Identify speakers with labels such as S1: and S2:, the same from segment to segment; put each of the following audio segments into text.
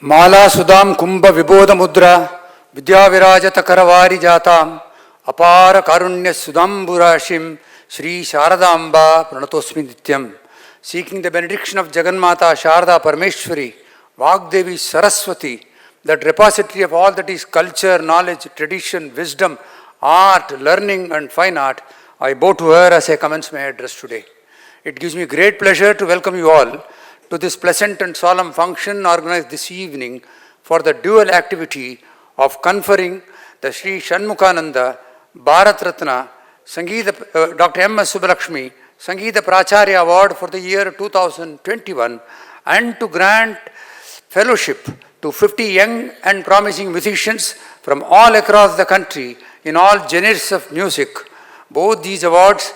S1: Mala Sudam Kumbha Vibodha Mudra Vidyavirajata Karavari Jatam Apara Karunya Sudamburashim Sri Sharadamba Pranatosmi Nityam. Seeking the benediction of Jagannmata Sharada Parameshwari, Vagdevi Saraswati, that repository of all that is culture, knowledge, tradition, wisdom, art, learning and fine art, I bow to her as I commence my address today. It gives me great pleasure to welcome you all to this pleasant and solemn function organized this evening for the dual activity of conferring the Sri Shanmukhananda Bharat Ratna Dr. M.S. Subbalakshmi Sangeeta Pracharya Award for the year 2021 and to grant fellowship to 50 young and promising musicians from all across the country in all genres of music. Both these awards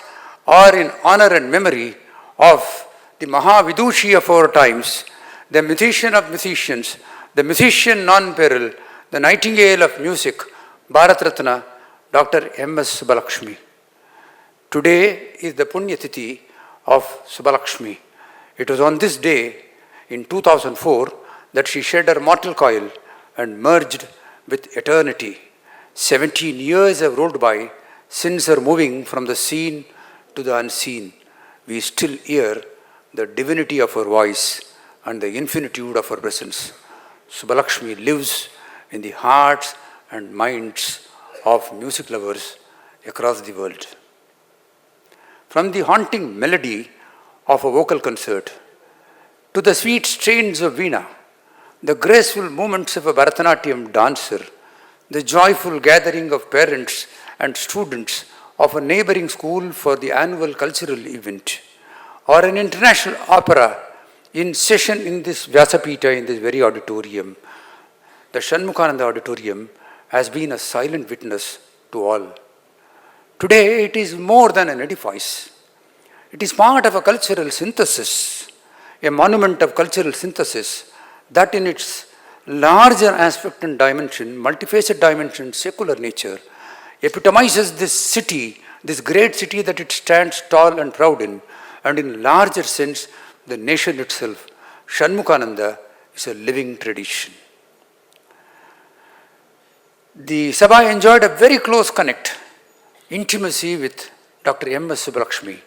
S1: are in honor and memory of the Mahavidushi of our times, the musician of musicians, the musician non-peril, the nightingale of music, Bharat Ratna, Dr. M.S. Subbalakshmi. Today is the Punyatithi of Subbalakshmi. It was on this day in 2004 that she shed her mortal coil and merged with eternity. 17 years have rolled by since her moving from the seen to the unseen. We still hear the divinity of her voice and the infinitude of her presence. Subbalakshmi lives in the hearts and minds of music lovers across the world. From the haunting melody of a vocal concert to the sweet strains of veena, the graceful movements of a Bharatanatyam dancer, the joyful gathering of parents and students of a neighboring school for the annual cultural event, or an international opera in session in this Vyasapita, in this very auditorium, the Shanmukhananda Auditorium has been a silent witness to all. Today it is more than an edifice. It is part of a cultural synthesis, a monument of cultural synthesis that in its larger aspect and dimension, multifaceted dimension, secular nature, epitomizes this city, this great city that it stands tall and proud in, and in larger sense, the nation itself. Shanmukhananda is a living tradition. The Sabha enjoyed a very close connect, intimacy with Dr. M.S. Subbalakshmi,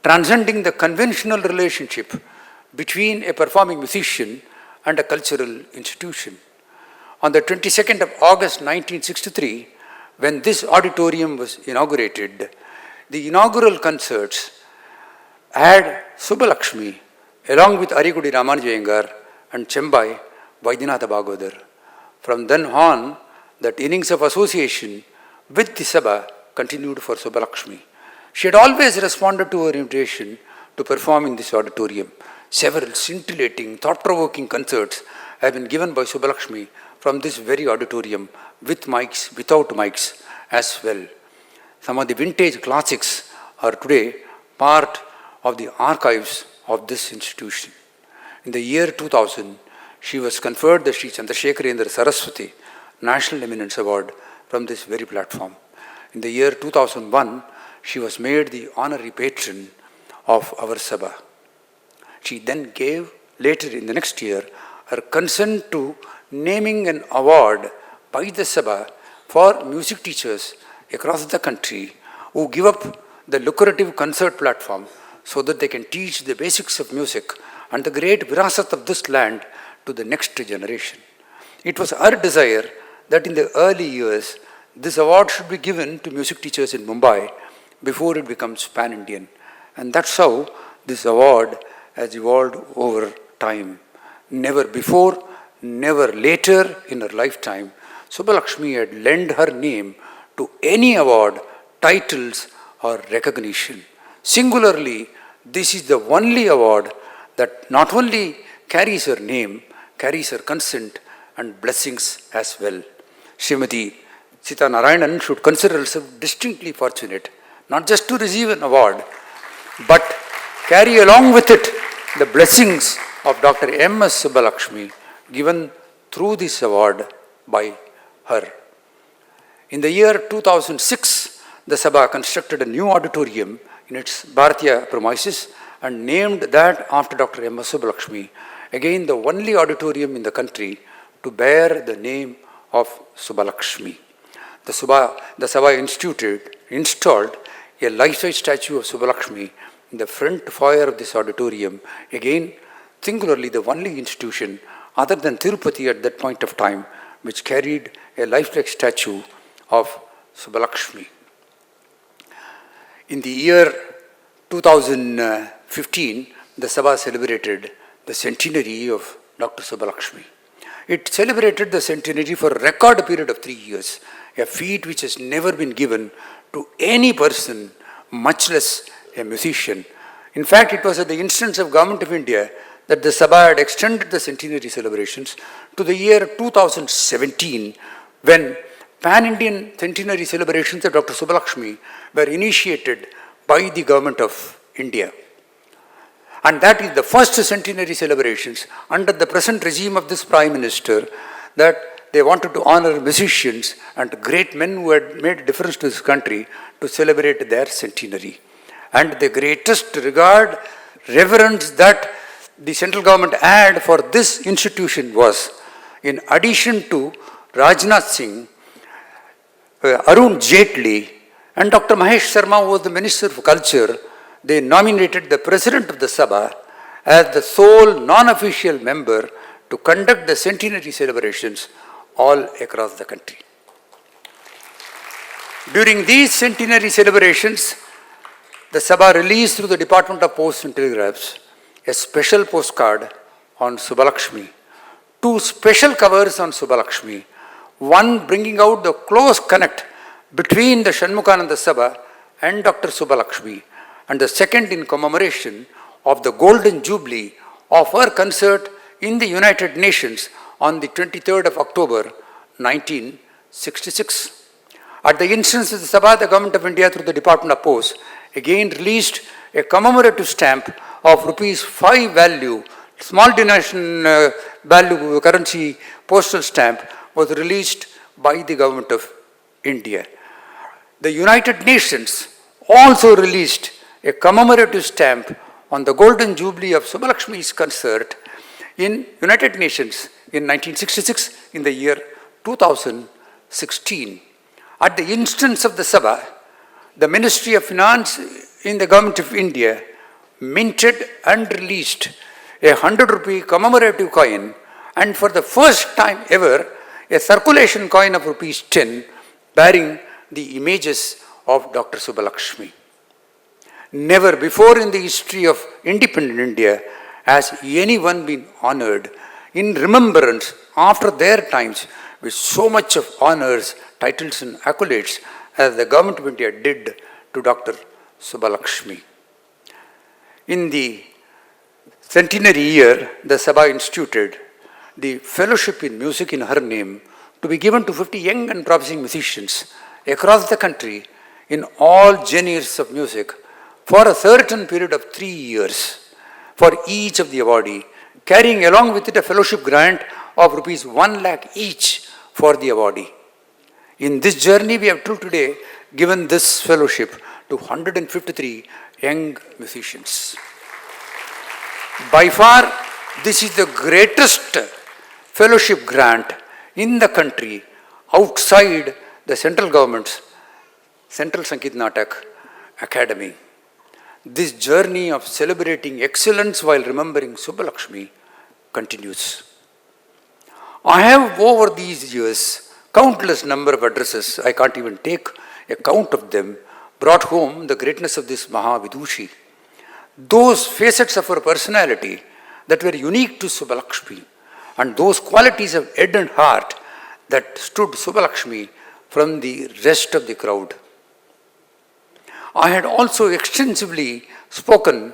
S1: transcending the conventional relationship between a performing musician and a cultural institution. On the 22nd of August 1963, when this auditorium was inaugurated, the inaugural concerts had Subbalakshmi along with Arigudi Ramanuja and Chembai Vaidyanatha Bhagavathar. From then on, that innings of association with the Sabha continued for Subbalakshmi. She had always responded to her invitation to perform in this auditorium. Several scintillating, thought-provoking concerts have been given by Subbalakshmi from this very auditorium, with mics, without mics as well. Some of the vintage classics are today part of the archives of this institution. In the year 2000, she was conferred the Sri Chandrasekharendra Saraswati National Eminence Award from this very platform. In the year 2001, she was made the honorary patron of our Sabha. She then gave, later in the next year, her consent to naming an award by the Sabha for music teachers across the country who give up the lucrative concert platform so that they can teach the basics of music and the great virasat of this land to the next generation. It was her desire that in the early years, this award should be given to music teachers in Mumbai before it becomes pan-Indian. And that's how this award has evolved over time. Never before, never later in her lifetime, Subbalakshmi had lent her name to any award, titles or recognition. Singularly, this is the only award that not only carries her name, carries her consent and blessings as well. Srimati Sita Narayanan should consider herself distinctly fortunate, not just to receive an award, but carry along with it the blessings of Dr. M.S. Subbalakshmi given through this award by her. In the year 2006, the Sabha constructed a new auditorium in its Bharatiya premises and named that after Dr. M.S. Subbalakshmi, again the only auditorium in the country to bear the name of Subbalakshmi. The Sabha installed a life-size statue of Subbalakshmi in the front foyer of this auditorium, again, singularly the only institution other than Tirupati at that point of time which carried a lifelike statue of Subbalakshmi. In the year 2015, the Sabha celebrated the centenary of Dr. Subbalakshmi. It celebrated the centenary for a record period of 3 years, a feat which has never been given to any person, much less a musician. In fact, it was at the instance of Government of India that the Sabha had extended the centenary celebrations to the year 2017, when pan-Indian centenary celebrations of Dr. Subbalakshmi were initiated by the Government of India. And that is the first centenary celebrations under the present regime of this Prime Minister, that they wanted to honor musicians and great men who had made a difference to this country to celebrate their centenary. And the greatest regard, reverence that the central government had for this institution was, in addition to Rajnath Singh, Arun Jaitley, and Dr. Mahesh Sharma, who was the Minister of Culture, they nominated the President of the Sabha as the sole non-official member to conduct the centenary celebrations all across the country. During these centenary celebrations, the Sabha released through the Department of Posts and Telegraphs a special postcard on Subbalakshmi, 2 special covers on Subbalakshmi, one bringing out the close connect between the Shanmukananda Sabha and Dr. Subbalakshmi, and the second in commemoration of the Golden Jubilee of her concert in the United Nations on the 23rd of October 1966. At the instance of the Sabha, the Government of India through the Department of Posts again released a commemorative stamp of rupees 5 value, small denomination value currency postal stamp was released by the Government of India. The United Nations also released a commemorative stamp on the Golden Jubilee of Subbalakshmi's concert in United Nations in 1966 in the year 2016. At the instance of the Sabha, the Ministry of Finance in the Government of India minted and released a 100 rupee commemorative coin, and for the first time ever, a circulation coin of rupees 10 bearing the images of Dr. Subbalakshmi. Never before in the history of independent India has anyone been honored in remembrance after their times with so much of honors, titles and accolades as the Government of India did to Dr. Subbalakshmi. In the centenary year, the Sabha instituted the Fellowship in Music in her name to be given to 50 young and promising musicians across the country in all genres of music for a certain period of 3 years for each of the awardee, carrying along with it a fellowship grant of rupees 1 lakh each for the awardee. In this journey, we have till today given this fellowship to 153 young musicians. By far, this is the greatest fellowship grant in the country outside the central government's Central Sangeet Natak Academy. This journey of celebrating excellence while remembering Subbalakshmi continues. I have over these years countless number of addresses, I can't even take a count of them, brought home the greatness of this Mahavidushi. Those facets of her personality that were unique to Subbalakshmi, and those qualities of head and heart that stood Subbalakshmi from the rest of the crowd. I had also extensively spoken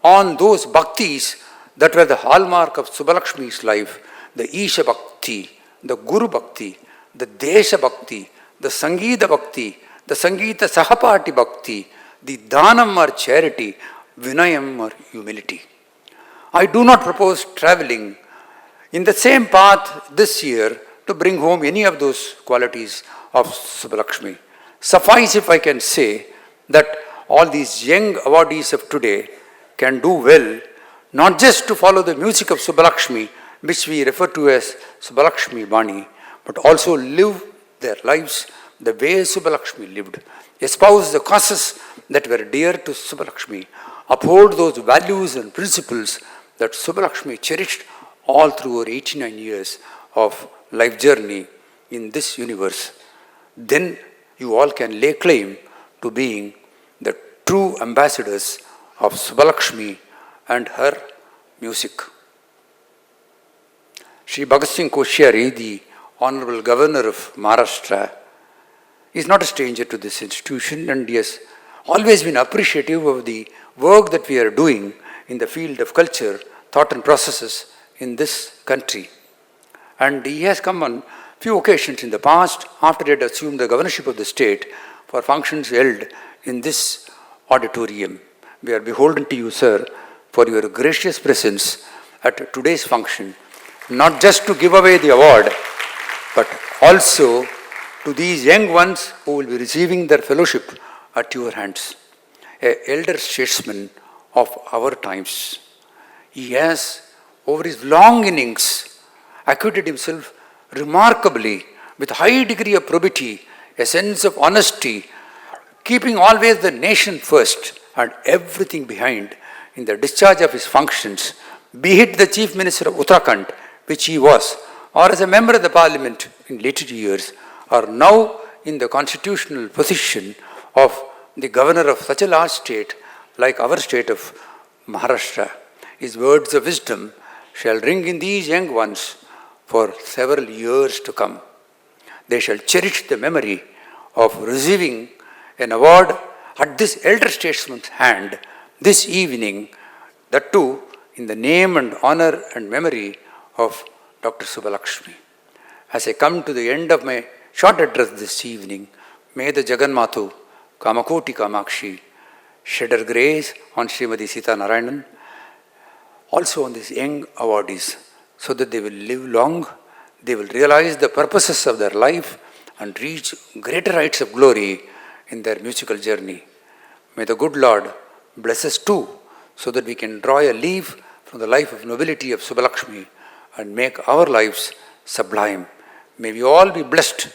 S1: on those bhaktis that were the hallmark of Subbalakshmi's life, the Isha Bhakti, the Guru Bhakti, the Desha Bhakti, the Sangeeta Bhakti, the Sangeeta Sahapati Bhakti, the Dhanam or charity, Vinayam or humility. I do not propose traveling in the same path this year to bring home any of those qualities of Subbalakshmi. Suffice if I can say that all these young awardees of today can do well, not just to follow the music of Subbalakshmi which we refer to as Subbalakshmi Bani, but also live their lives the way Subbalakshmi lived, espouse the causes that were dear to Subbalakshmi, uphold those values and principles that Subbalakshmi cherished all through her 89 years of life journey in this universe. Then you all can lay claim to being the true ambassadors of Subbalakshmi and her music. Sri Bhagat Singh Koshyari, the Honorable Governor of Maharashtra, is not a stranger to this institution, and he has always been appreciative of the work that we are doing in the field of culture, thought and processes in this country. And he has come on few occasions in the past, after he had assumed the governorship of the state, for functions held in this auditorium. We are beholden to you, sir, for your gracious presence at today's function, not just to give away the award, but also to these young ones who will be receiving their fellowship at your hands. An elder statesman of our times. He has, over his long innings, acquitted himself remarkably with high degree of probity, a sense of honesty, keeping always the nation first and everything behind in the discharge of his functions, be it the Chief Minister of Uttarakhand, which he was, or as a member of the Parliament in later years, or now in the constitutional position of the governor of such a large state like our state of Maharashtra. His words of wisdom shall ring in these young ones for several years to come. They shall cherish the memory of receiving an award at this elder statesman's hand this evening, that too in the name and honor and memory of Dr. Subbalakshmi. As I come to the end of my short address this evening, may the Jagannathu, Kamakoti Kamakshi, shed her grace on Srimati Sita Narayanan, also on these young awardees, so that they will live long, they will realize the purposes of their life and reach greater heights of glory in their musical journey. May the good Lord bless us too, so that we can draw a leaf from the life of nobility of Subbalakshmi and make our lives sublime. May we all be blessed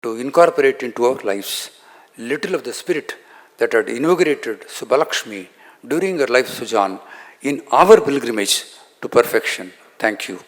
S1: to incorporate into our lives little of the spirit that had inaugurated Subbalakshmi during her life sojourn in our pilgrimage to perfection. Thank you.